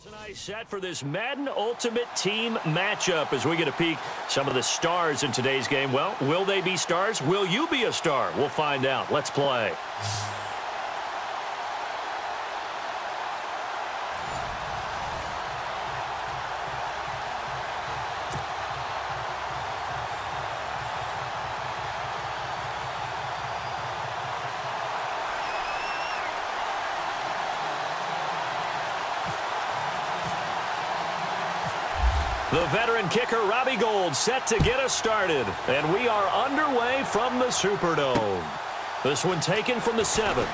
It's a nice set for this Madden Ultimate Team matchup as we get a peek some of the stars in today's game. Well, will they be stars? Will you be a star? We'll find out. Let's play. The veteran kicker, Robbie Gould, set to get us started. And we are underway from the Superdome. This one taken from the 7.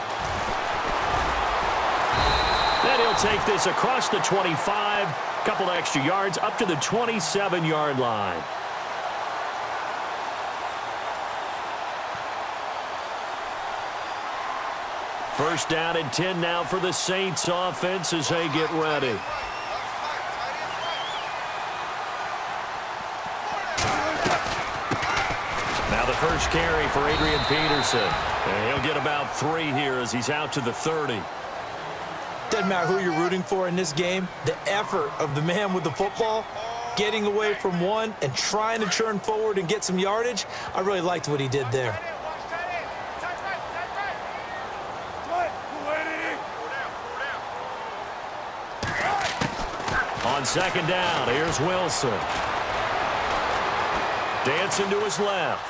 And he'll take this across the 25. Couple extra yards up to the 27-yard line. First down and 10 now for the Saints offense as they get ready. Now the first carry for Adrian Peterson. And he'll get about 3 here as he's out to the 30. Doesn't matter who you're rooting for in this game. The effort of the man with the football, getting away from one and trying to turn forward and get some yardage, I really liked what he did there. On second down, here's Wilson. Dancing to his left.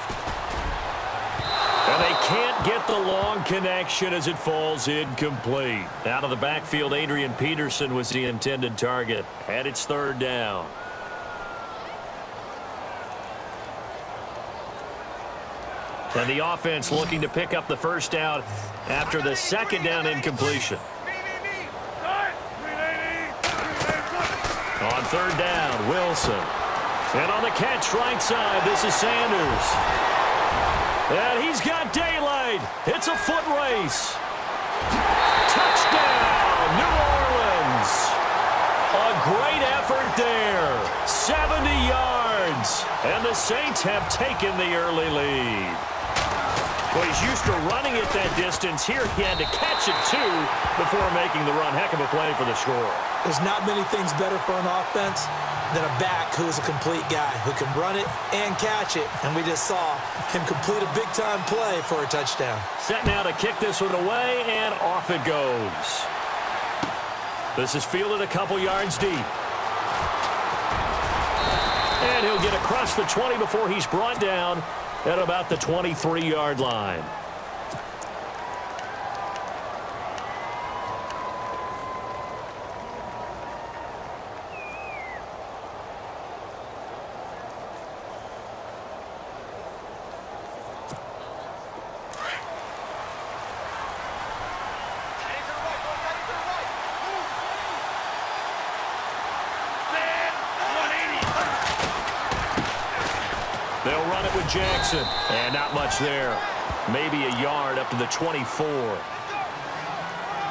And they can't get the long connection as it falls incomplete. Out of the backfield, Adrian Peterson was the intended target. And it's third down. And the offense looking to pick up the first down after the second down incompletion. On third down, Wilson. And on the catch, right side, this is Sanders. And he's got daylight. It's a foot race. Touchdown, New Orleans. A great effort there. 70 yards. And the Saints have taken the early lead. Well, he's used to running it that distance. Here he had to catch it, too, before making the run. Heck of a play for the score. There's not many things better for an offense than a back who is a complete guy who can run it and catch it. And we just saw him complete a big-time play for a touchdown. Set now to kick this one away, and off it goes. This is fielded a couple yards deep. And he'll get across the 20 before he's brought down at about the 23-yard line. They'll run it with Jackson. And not much there. Maybe a yard up to the 24.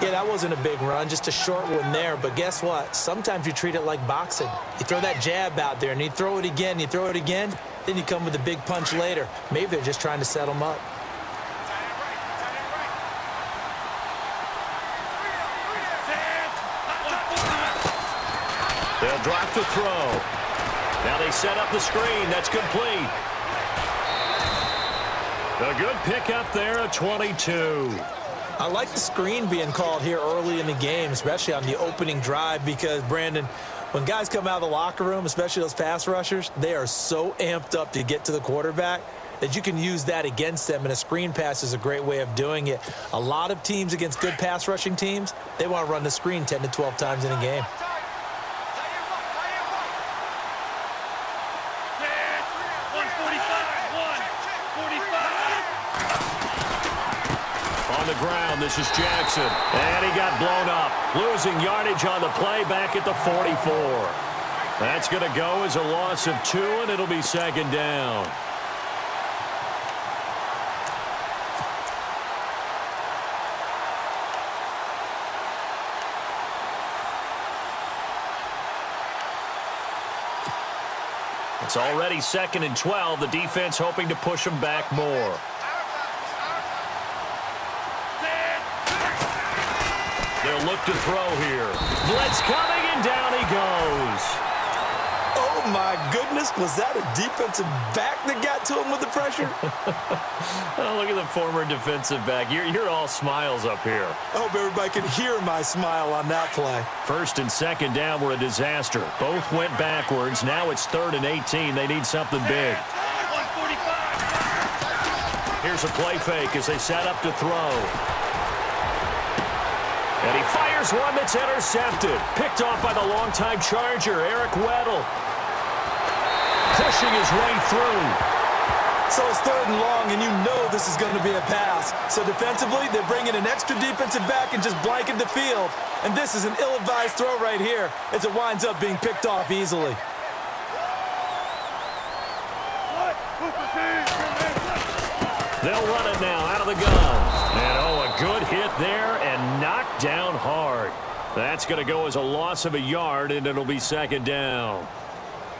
Yeah, that wasn't a big run, just a short one there. But guess what? Sometimes you treat it like boxing. You throw that jab out there, and you throw it again, then you come with a big punch later. Maybe they're just trying to set them up. They'll drop the throw. Now they set up the screen. That's complete. A good pickup there at 22. I like the screen being called here early in the game, especially on the opening drive, because, Brandon, when guys come out of the locker room, especially those pass rushers, they are so amped up to get to the quarterback that you can use that against them, and a screen pass is a great way of doing it. A lot of teams against good pass rushing teams, they want to run the screen 10 to 12 times in a game. Ground. This is Jackson. And he got blown up. Losing yardage on the play back at the 44. That's going to go as a loss of 2, and it'll be second down. It's already second and 12. The defense hoping to push them back more. They'll look to throw here. Blitz coming And down he goes. Oh, my goodness. Was that a defensive back that got to him with the pressure? Oh, look at the former defensive back. You're all smiles up here. I hope everybody can hear my smile on that play. First and second down were a disaster. Both went backwards. Now it's 3rd and 18. They need something big. Here's a play fake as they set up to throw. And he fires one that's intercepted. Picked off by the longtime Charger, Eric Weddle. Pushing his way through. So it's 3rd and long, and you know this is going to be a pass. So defensively, they bring in an extra defensive back and just blanket the field. And this is an ill-advised throw right here as it winds up being picked off easily. They'll run it now out of the gun. And, oh, a good hit there and knocked down hard. That's going to go as a loss of a yard, and it'll be 2nd down.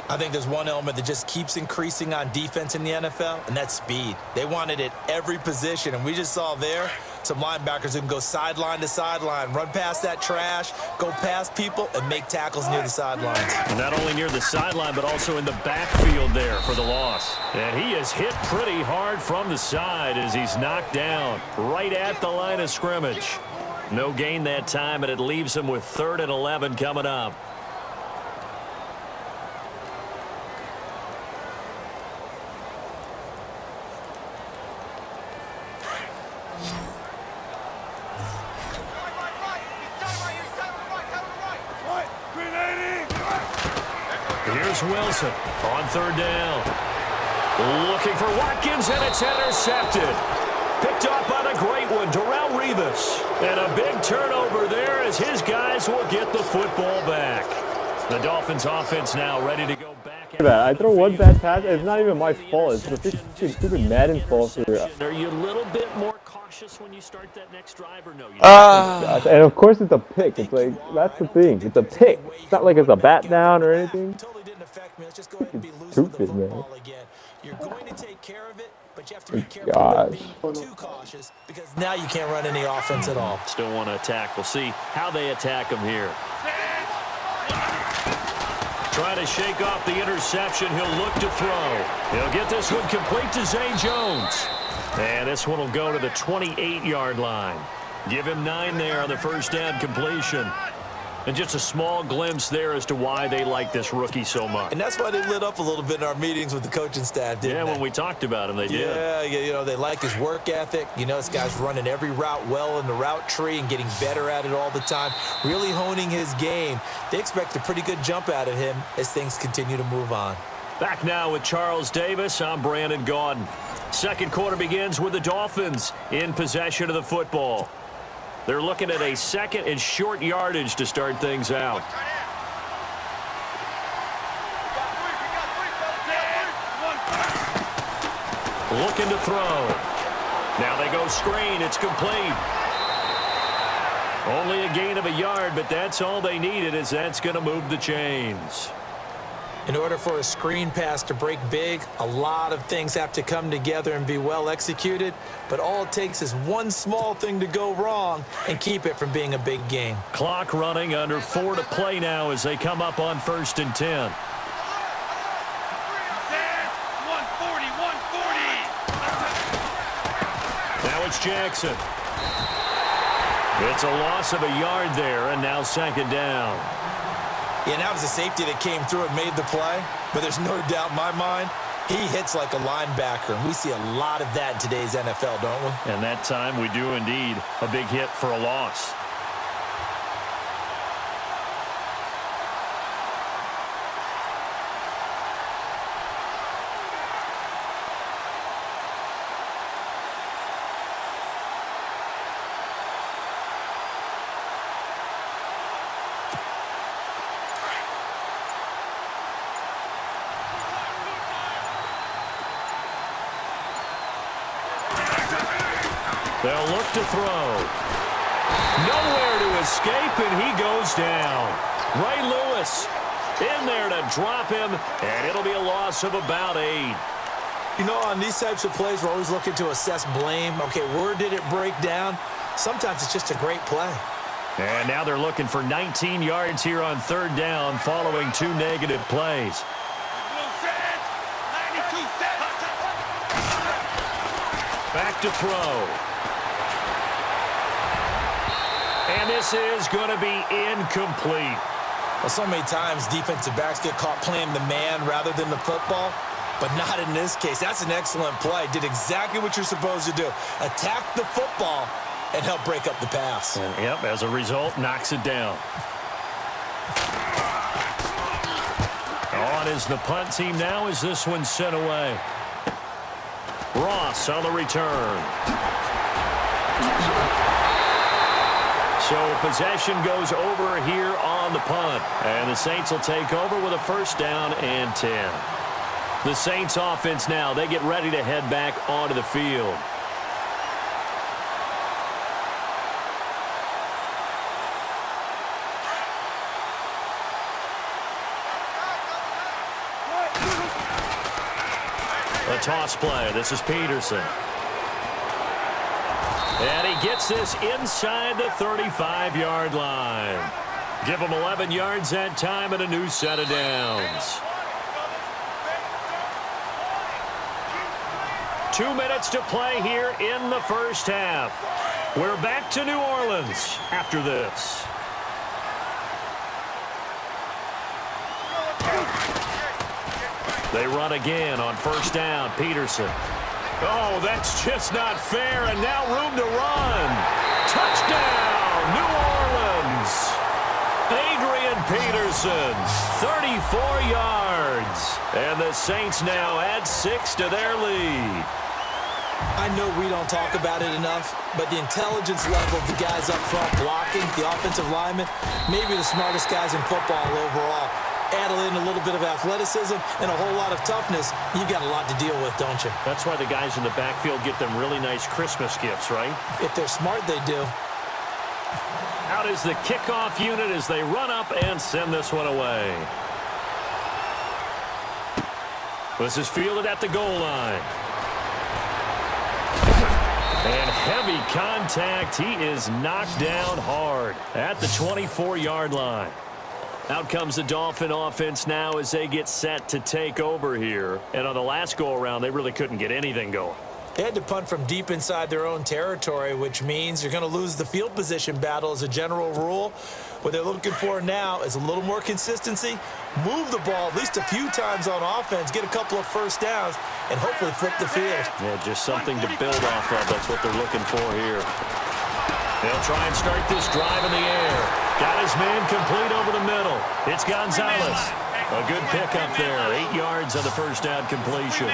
I think there's one element that just keeps increasing on defense in the NFL, and that's speed. They want it at every position, and we just saw there some linebackers who can go sideline to sideline, run past that trash, go past people, and make tackles near the sidelines. Not only near the sideline, but also in the backfield there for the loss. And he is hit pretty hard from the side as he's knocked down right at the line of scrimmage. No gain that time, and it leaves him with 3rd and 11 coming up. Here's Wilson on 3rd down. Looking for Watkins, and it's intercepted. Picked off by the great one, Darrelle Revis. And a big turnover there as his guys will get the football back. The Dolphins offense now ready to go back. I throw one bad pass, it's not even my fault. It's the stupid Madden fault here. Are you a little bit more cautious when you start that next drive, or no? And of course it's a pick. It's like, that's the thing. It's a pick. It's not like it's a bat down or anything. Totally didn't affect me. Let's just go ahead and be loose Stupid, with the man. football again. You're going to take care of it, but you have to be careful Gosh. with being too cautious because now you can't run any offense at all. Still want to attack. We'll see how they attack him here. Trying to shake off the interception. He'll look to throw. He'll get this one complete to Zay Jones. And this one will go to the 28-yard line. Give him 9 there on the first down completion. And just a small glimpse there as to why they like this rookie so much. And that's why they lit up a little bit in our meetings with the coaching staff, didn't they? Yeah, when we talked about him, they did. Yeah, you know, they like his work ethic. You know, this guy's running every route well in the route tree and getting better at it all the time, really honing his game. They expect a pretty good jump out of him as things continue to move on. Back now with Charles Davis. I'm Brandon Gaudin. Second quarter begins with the Dolphins in possession of the football. They're looking at a 2nd and short yardage to start things out. Looking to throw. Now they go screen. It's complete. Only a gain of a yard, but that's all they needed, as that's going to move the chains. In order for a screen pass to break big, a lot of things have to come together and be well executed, but all it takes is one small thing to go wrong and keep it from being a big game. Clock running, under 4 to play now as they come up on 1st and 10. Now it's Jackson. It's a loss of a yard there, and now 2nd down. Yeah, that was a safety that came through and made the play, but there's no doubt in my mind, he hits like a linebacker, and we see a lot of that in today's NFL, don't we? And that time we do indeed. A big hit for a loss. They'll look to throw. Nowhere to escape, and he goes down. Ray Lewis in there to drop him, and it'll be a loss of about 8. You know, on these types of plays, we're always looking to assess blame. Okay, where did it break down? Sometimes it's just a great play. And now they're looking for 19 yards here on third down following 2 negative plays. Back to throw. And this is going to be incomplete. Well, so many times defensive backs get caught playing the man rather than the football, but not in this case. That's an excellent play. Did exactly what you're supposed to do. Attack the football and help break up the pass. And, yep, as a result, knocks it down. On is the punt team now as this one's sent away. Ross on the return. So possession goes over here on the punt. And the Saints will take over with a first down and 10. The Saints offense now, they get ready to head back onto the field. A toss play. This is Peterson. And he gets this inside the 35-yard line. Give him 11 yards that time and a new set of downs. 2 minutes to play here in the first half. We're back to New Orleans after this. They run again on first down. Peterson. Oh, that's just not fair, and now room to run. Touchdown, New Orleans. Adrian Peterson, 34 yards. And the Saints now add 6 to their lead. I know we don't talk about it enough, but the intelligence level of the guys up front blocking, the offensive linemen, maybe the smartest guys in football overall. Add in a little bit of athleticism and a whole lot of toughness, you got a lot to deal with, don't you? That's why the guys in the backfield get them really nice Christmas gifts, right? If they're smart, they do. Out is the kickoff unit as they run up and send this one away. This is fielded at the goal line. And heavy contact. He is knocked down hard at the 24-yard line. Out comes the Dolphin offense now as they get set to take over here. And on the last go-around, they really couldn't get anything going. They had to punt from deep inside their own territory, which means you're going to lose the field position battle as a general rule. What they're looking for now is a little more consistency, move the ball at least a few times on offense, get a couple of first downs, and hopefully flip the field. Yeah, just something to build off of. That's what they're looking for here. They'll try and start this drive in the air. Got his man complete over the middle. It's Gonzalez. A good pickup there. 8 yards on the first down completion.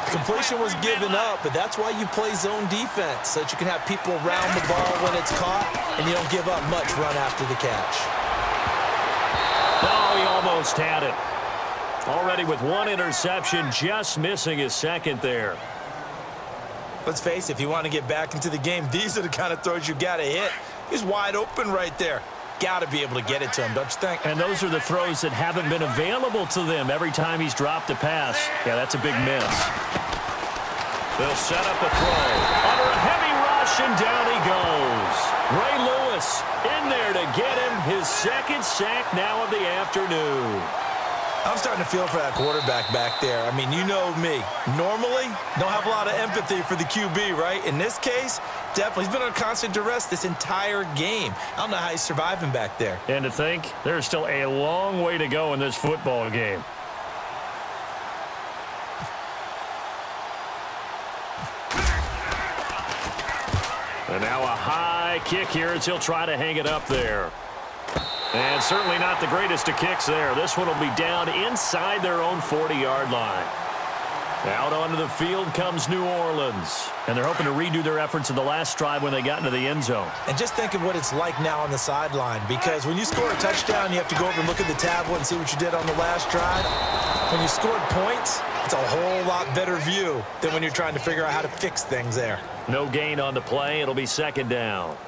Completion was given up, but that's why you play zone defense, so that you can have people around the ball when it's caught, and you don't give up much run after the catch. Oh, he almost had it. Already with one interception, just missing his second there. Let's face it, if you want to get back into the game, these are the kind of throws you got to hit. He's wide open right there. Got to be able to get it to him, don't you think? And those are the throws that haven't been available to them every time he's dropped a pass. Yeah, that's a big miss. They'll set up a throw. Under a heavy rush, and down he goes. Ray Lewis in there to get him his second sack now of the afternoon. I'm starting to feel for that quarterback back there. I mean, you know me. Normally, don't have a lot of empathy for the QB, right? In this case, definitely. He's been on constant duress this entire game. I don't know how he's surviving back there. And to think, there's still a long way to go in this football game. And now a high kick here as he'll try to hang it up there. And certainly not the greatest of kicks there. This one will be down inside their own 40-yard line. Out onto the field comes New Orleans. And they're hoping to redo their efforts in the last drive when they got into the end zone. And just think of what it's like now on the sideline. Because when you score a touchdown, you have to go over and look at the tablet and see what you did on the last drive. When you scored points, it's a whole lot better view than when you're trying to figure out how to fix things there. No gain on the play. It'll be second down.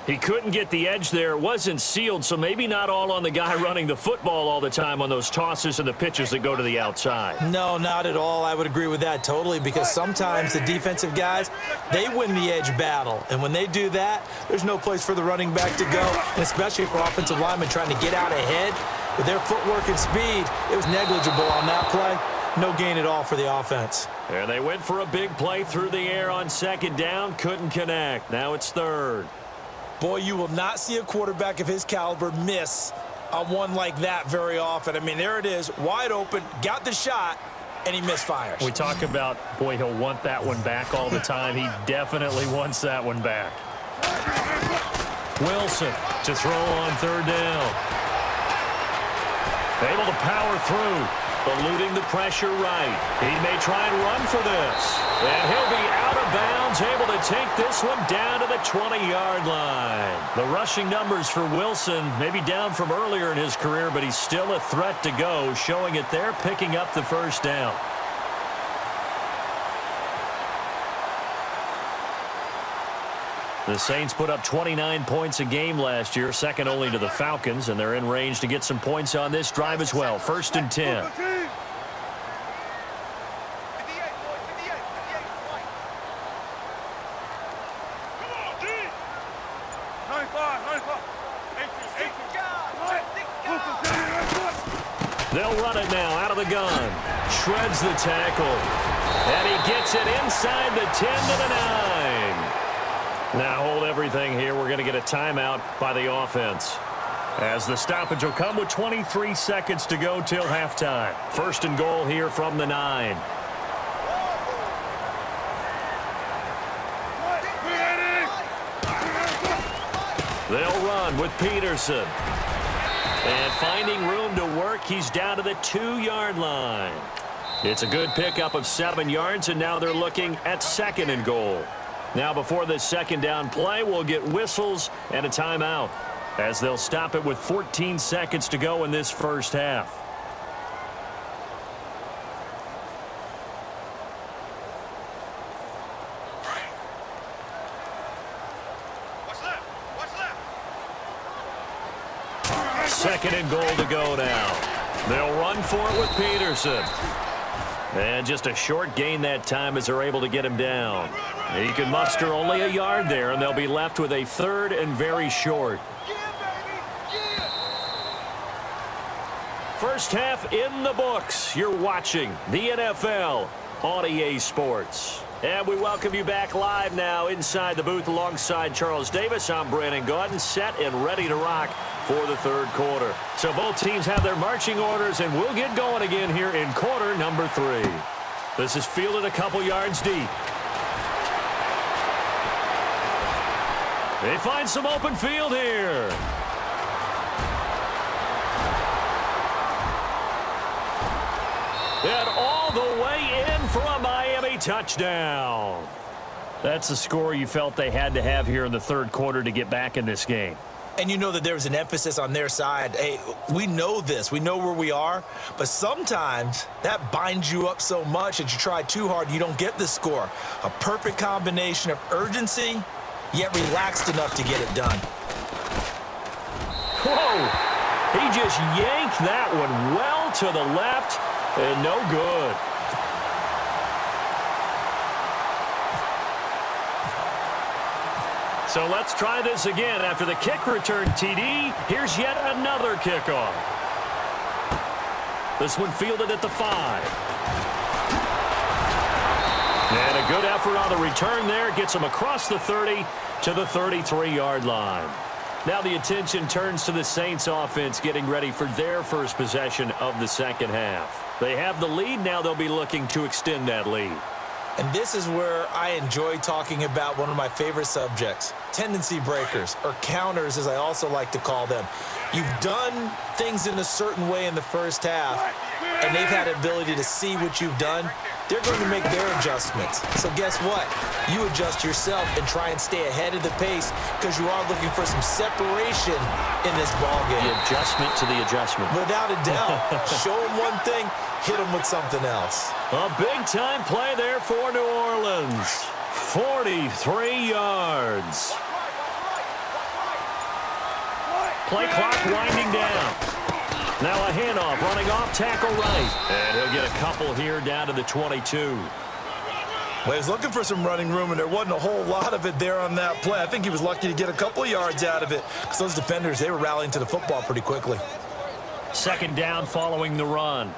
He couldn't get the edge there. It wasn't sealed, so maybe not all on the guy running the football all the time on those tosses and the pitches that go to the outside. No, not at all. I would agree with that totally, because sometimes the defensive guys, they win the edge battle. And when they do that, there's no place for the running back to go, and especially for offensive linemen trying to get out ahead. With their footwork and speed, it was negligible on that play. No gain at all for the offense. And they went for a big play through the air on second down. Couldn't connect. Now it's third. Boy, you will not see a quarterback of his caliber miss on one like that very often. I mean, there it is, wide open, got the shot, and he misfires. We talk about, boy, he'll want that one back all the time. He definitely wants that one back. Wilson to throw on third down. Able to power through, eluding the pressure right. He may try and run for this. And he'll be out of bounds, able to take this one down to the 20-yard line. The rushing numbers for Wilson maybe down from earlier in his career, but he's still a threat to go, showing it there, picking up the first down. The Saints put up 29 points a game last year, second only to the Falcons, and they're in range to get some points on this drive as well. 1st and 10. They'll run it now out of the gun. Shreds the tackle. And he gets it inside the 10 to the 9. Now hold everything here. We're going to get a timeout by the offense, as the stoppage will come with 23 seconds to go till halftime. 1st and goal here from the 9. They'll run with Peterson. And finding room to work, he's down to the 2-yard line. It's a good pickup of 7 yards, and now they're looking at 2nd and goal. Now before this second down play, we'll get whistles and a timeout, as they'll stop it with 14 seconds to go in this first half. Second and goal to go now. They'll run for it with Peterson. And just a short gain that time as they're able to get him down. He can muster only a yard there, and they'll be left with a 3rd and very short. First half in the books. You're watching the NFL on EA Sports. And we welcome you back live now inside the booth alongside Charles Davis. I'm Brandon Gaudin, set and ready to rock for the 3rd quarter. So both teams have their marching orders, and we'll get going again here in quarter number 3. This is fielded a couple yards deep. They find some open field here. And all the way in for a Miami touchdown. That's the score you felt they had to have here in the 3rd quarter to get back in this game. And you know that there was an emphasis on their side. Hey, we know this. We know where we are. But sometimes that binds you up so much that you try too hard, you don't get the score. A perfect combination of urgency, yet relaxed enough to get it done. Whoa! He just yanked that one well to the left, and no good. So let's try this again. After the kick return TD, here's yet another kickoff. This one fielded at the 5. And a good effort on the return there. Gets him across the 30 to the 33-yard line. Now the attention turns to the Saints offense getting ready for their first possession of the second half. They have the lead. Now they'll be looking to extend that lead. And this is where I enjoy talking about one of my favorite subjects, tendency breakers, or counters as I also like to call them. You've done things in a certain way in the first half, and they've had ability to see what you've done. They're going to make their adjustments. So guess what? You adjust yourself and try and stay ahead of the pace, because you are looking for some separation in this ballgame. The adjustment to the adjustment. Without a doubt. Show them one thing, hit them with something else. A big-time play there for New Orleans. 43 yards. Play clock winding down. Now a handoff running off tackle right. And he'll get a couple here down to the 22. Well, he was looking for some running room, and there wasn't a whole lot of it there on that play. I think he was lucky to get a couple of yards out of it because those defenders, they were rallying to the football pretty quickly. Second down following the run.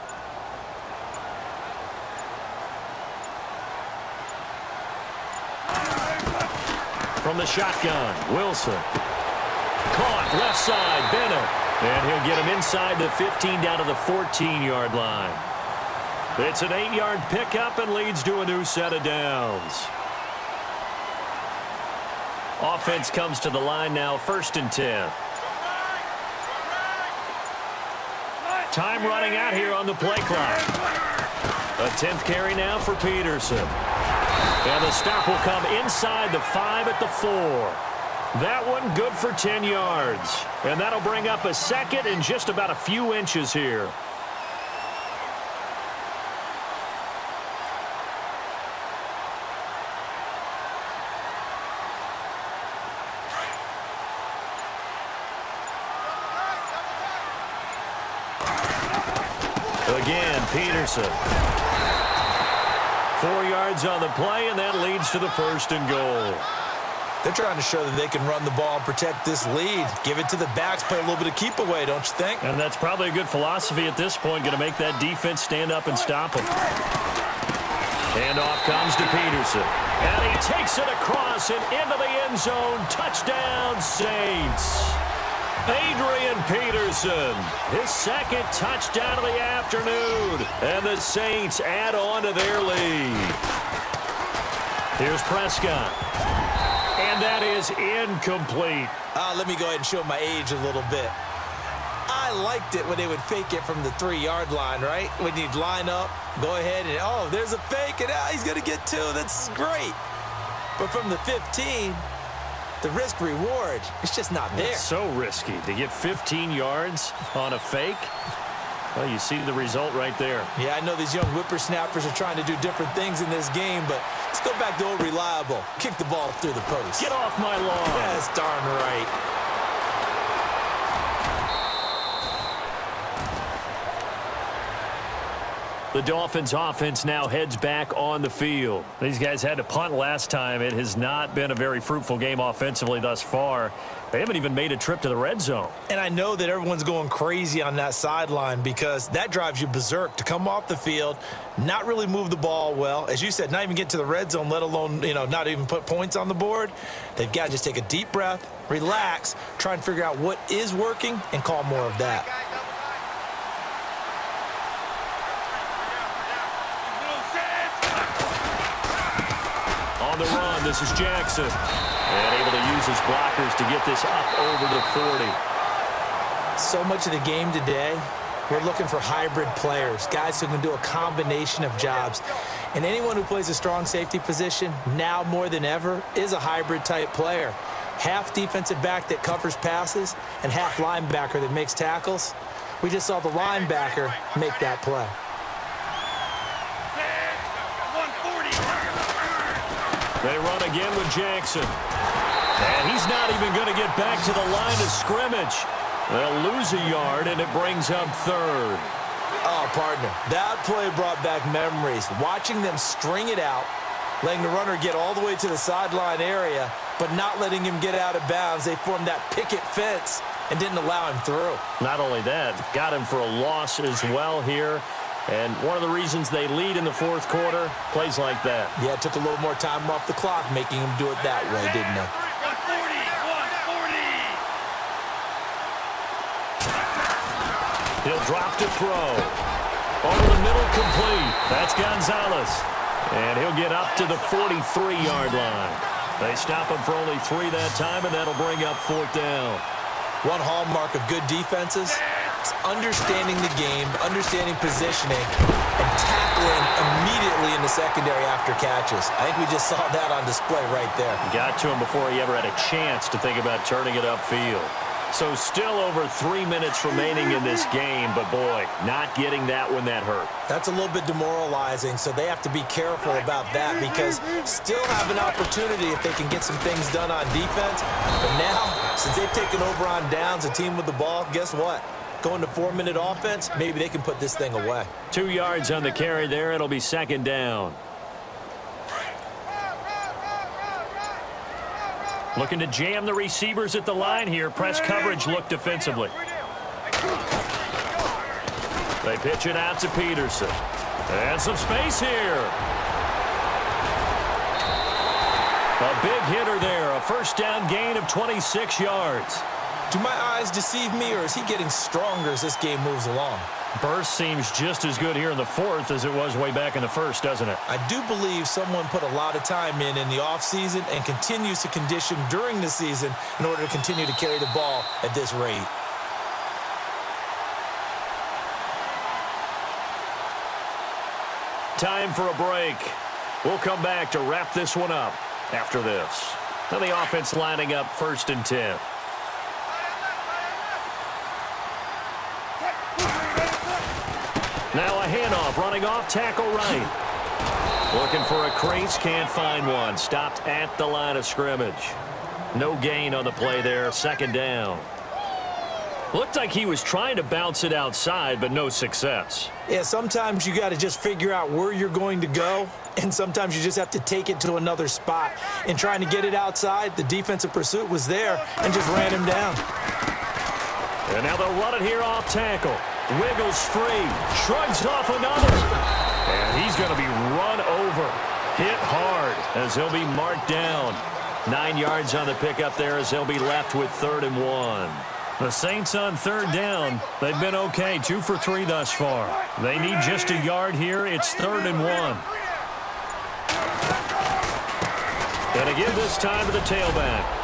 From the shotgun, Wilson. Caught left side, Bennett. And he'll get him inside the 15 down to the 14-yard line. It's an 8-yard pickup and leads to a new set of downs. Offense comes to the line now, 1st and 10. Time running out here on the play clock. A 10th carry now for Peterson. And the stop will come inside the 5 at the 4. That one good for 10 yards. And that'll bring up a second and just about a few inches here. Again, Peterson. 4 yards on the play, and that leads to the 1st and goal. They're trying to show that they can run the ball and protect this lead. Give it to the backs, play a little bit of keep away, don't you think? And that's probably a good philosophy at this point, going to make that defense stand up and stop them. Handoff comes to Peterson. And he takes it across and into the end zone. Touchdown, Saints. Adrian Peterson, his 2nd touchdown of the afternoon. And the Saints add on to their lead. Here's Prescott. And that is incomplete. Let me go ahead and show my age a little bit. I liked it when they would fake it from the 3-yard line, right? When you'd line up, go ahead and, oh, there's a fake, and he's going to get 2. That's great. But from the 15, the risk-reward, it's just not there. It's so risky to get 15 yards on a fake. Well, you see the result right there. Yeah, I know these young whippersnappers are trying to do different things in this game, but let's go back to old reliable. Kick the ball through the post. Get off my lawn. That's darn right. The Dolphins offense now heads back on the field. These guys had to punt last time. It has not been a very fruitful game offensively thus far. They haven't even made a trip to the red zone. And I know that everyone's going crazy on that sideline because that drives you berserk to come off the field, not really move the ball well. As you said, not even get to the red zone, let alone, not even put points on the board. They've got to just take a deep breath, relax, try and figure out what is working and call more of that. On the run, this is Jackson. And able to use his blockers to get this up over the 40. So much of the game today, we're looking for hybrid players, guys who can do a combination of jobs. And anyone who plays a strong safety position, now more than ever, is a hybrid-type player. Half defensive back that covers passes and half linebacker that makes tackles. We just saw the linebacker make that play. They run again with Jackson. And he's not even going to get back to the line of scrimmage. They'll lose a yard, and it brings up 3rd. Oh, partner, that play brought back memories. Watching them string it out, letting the runner get all the way to the sideline area, but not letting him get out of bounds. They formed that picket fence and didn't allow him through. Not only that, got him for a loss as well here. And one of the reasons they lead in the 4th quarter, plays like that. Yeah, it took a little more time off the clock, making him do it that way, didn't it? 140. He'll drop to throw. Over the middle, complete. That's Gonzalez. And he'll get up to the 43-yard line. They stop him for only 3 that time, and that'll bring up 4th down. One hallmark of good defenses is understanding the game, understanding positioning, and tackling immediately in the secondary after catches. I think we just saw that on display right there. Got to him before he ever had a chance to think about turning it upfield. So still over 3 minutes remaining in this game, but boy, not getting that when that hurt. That's a little bit demoralizing, so they have to be careful about that because still have an opportunity if they can get some things done on defense. But now, since they've taken over on downs, a team with the ball, guess what? Going to 4-minute offense, maybe they can put this thing away. 2 yards on the carry there. It'll be second down. Looking to jam the receivers at the line here. Press coverage look defensively. They pitch it out to Peterson. And some space here. A big hitter there. A first down gain of 26 yards. Do my eyes deceive me, or is he getting stronger as this game moves along? Burst seems just as good here in the fourth as it was way back in the first, doesn't it? I do believe someone put a lot of time in the offseason and continues to condition during the season in order to continue to carry the ball at this rate. Time for a break. We'll come back to wrap this one up after this. Now the offense lining up 1st and 10. Now a handoff, running off tackle right. Looking for a crease, can't find one. Stopped at the line of scrimmage. No gain on the play there, second down. Looked like he was trying to bounce it outside, but no success. Yeah, sometimes you got to just figure out where you're going to go, and sometimes you just have to take it to another spot. In trying to get it outside, the defensive pursuit was there and just ran him down. And now they'll run it here off tackle. Wiggles free, shrugs off another, and he's going to be run over. Hit hard as he'll be marked down. 9 yards on the pickup there as he'll be left with 3rd and 1. The Saints on 3rd down. They've been okay, 2 for 3 thus far. They need just a yard here. It's 3rd and 1. Gonna give this time to the tailback.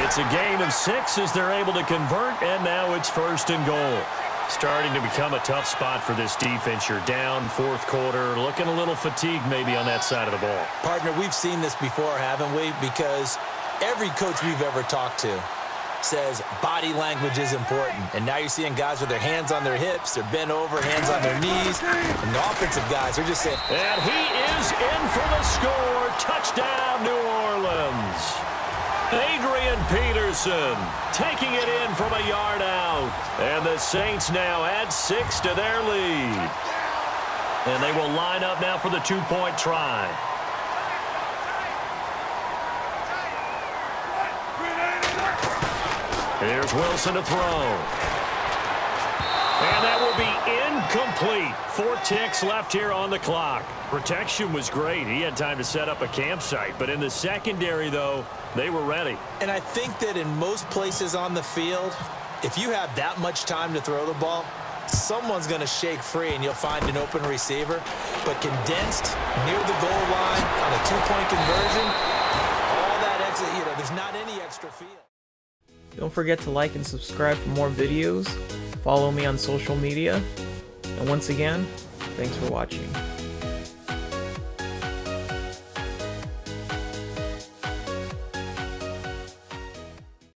It's a gain of 6 as they're able to convert, and now it's 1st and goal. Starting to become a tough spot for this defense. You're down 4th quarter, looking a little fatigued maybe on that side of the ball. Partner, we've seen this before, haven't we? Because every coach we've ever talked to says body language is important. And now you're seeing guys with their hands on their hips, they're bent over, hands on their knees. And the offensive guys are just saying. And he is in for the score. Touchdown, New Orleans. Adrian Peterson taking it in from a yard out. And the Saints now add 6 to their lead. And they will line up now for the 2-point try. Here's Wilson to throw. And that will be incomplete. 4 ticks left here on the clock. Protection was great. He had time to set up a campsite. But in the secondary, though, they were ready. And I think that in most places on the field, if you have that much time to throw the ball, someone's going to shake free and you'll find an open receiver. But condensed near the goal line on a 2-point conversion, all that exit, there's not any extra field. Don't forget to like and subscribe for more videos. Follow me on social media. And once again, thanks for watching.